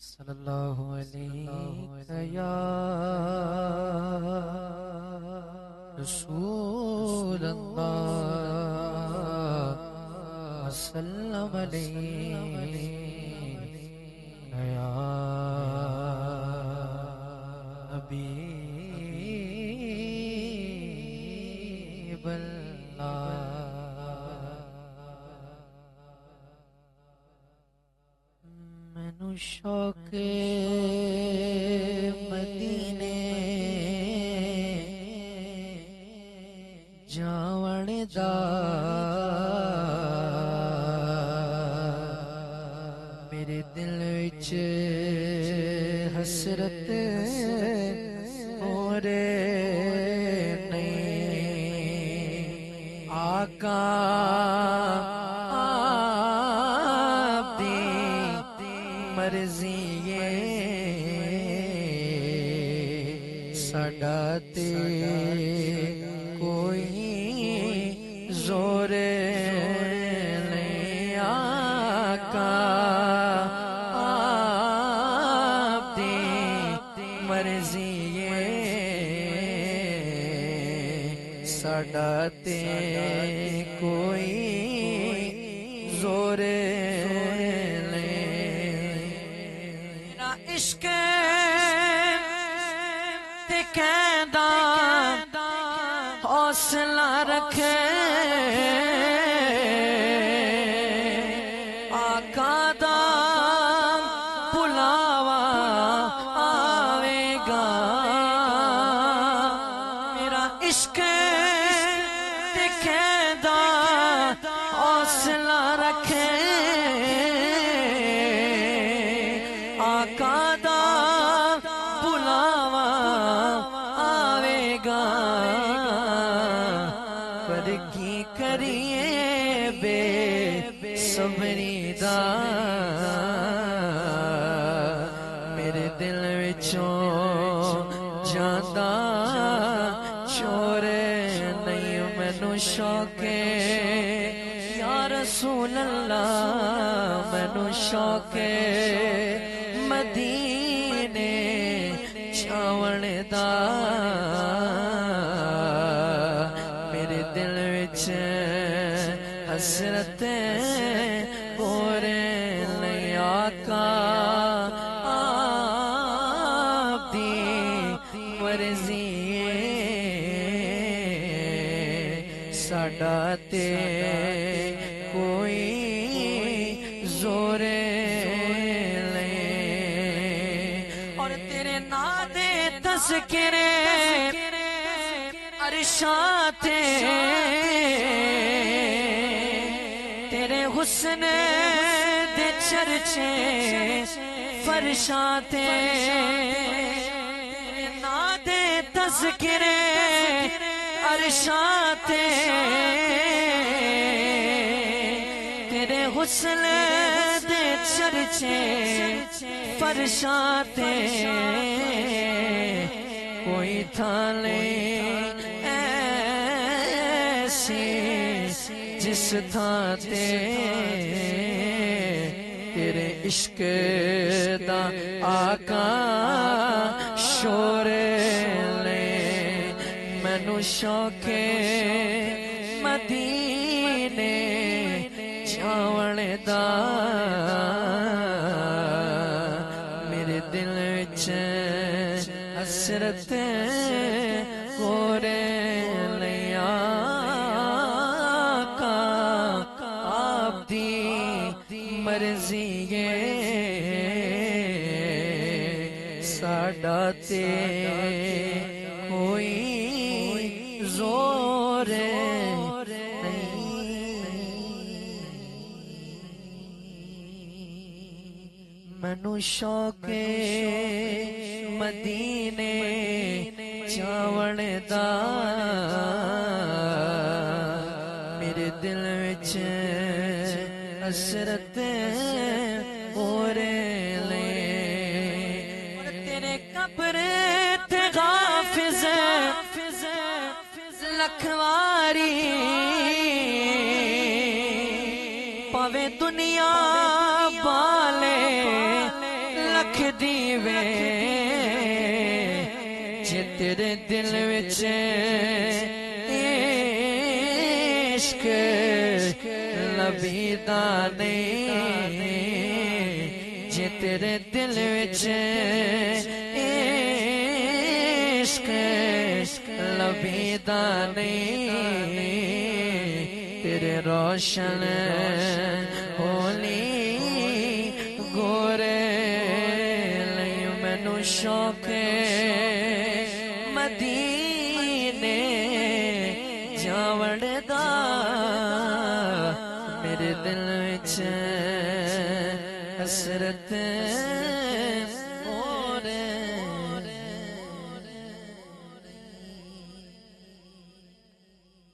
صلی اللہ علیہ یا رسول اللہ وسلم علیہ یا حبیب اللہ مینو شوق مدینے جاون دا میرے دل وچ حسرت اور نہیں آقا آپ دی مرضی ساڈا تے کوئی زور نہیں آقا آپ دی مرضی ساڈا تے کوئی زور عشق تے کہندا حوصلہ رکھے آقا دا بلاوا آوے گا میرا عشق تے کہندا حوصلہ رکھے آقا دا بلاوا آوے گا پر کی کریے بے صبری دا میرے دل وچوں جاندا چور نہیں مینوں شوق یا رسول اللہ مینوں شوق مدینے جاون دا میرے دل وچ حسرت اور نہیں آقا آپ دی مرضی ساڈا تے کوئی زور تذکرے عرشاں تے تیرے حسن دے چرچے فرشاں تے تیرے نام دے تذکرے عرشاں تے تیرے حسن دے چرچے فرشاں تے کوئی تھانے ایسی جس تھاں تے تیرے عشق دا آقا شور لے مینوں شوق مدینے جاون دا میرے دل وچ حسرت اور نہیں آقا آپ دی مرضی ساڈا تے کوئی زور مینوں شوق مدینے جاون دا میرے دل وچ حسرت اور لے تیرے قبر تے غافظ لکھواری پاوے دنیا بالے رکھ دیوے جے تیرے دل وچ عشق لبیدا نہیں جے تیرے دل وچ عشق لبیدا نہیں تیرے روشن ہولی گورے لئی مینوں شوق مدینے جاوڑ دا میرے دل وچ حسرت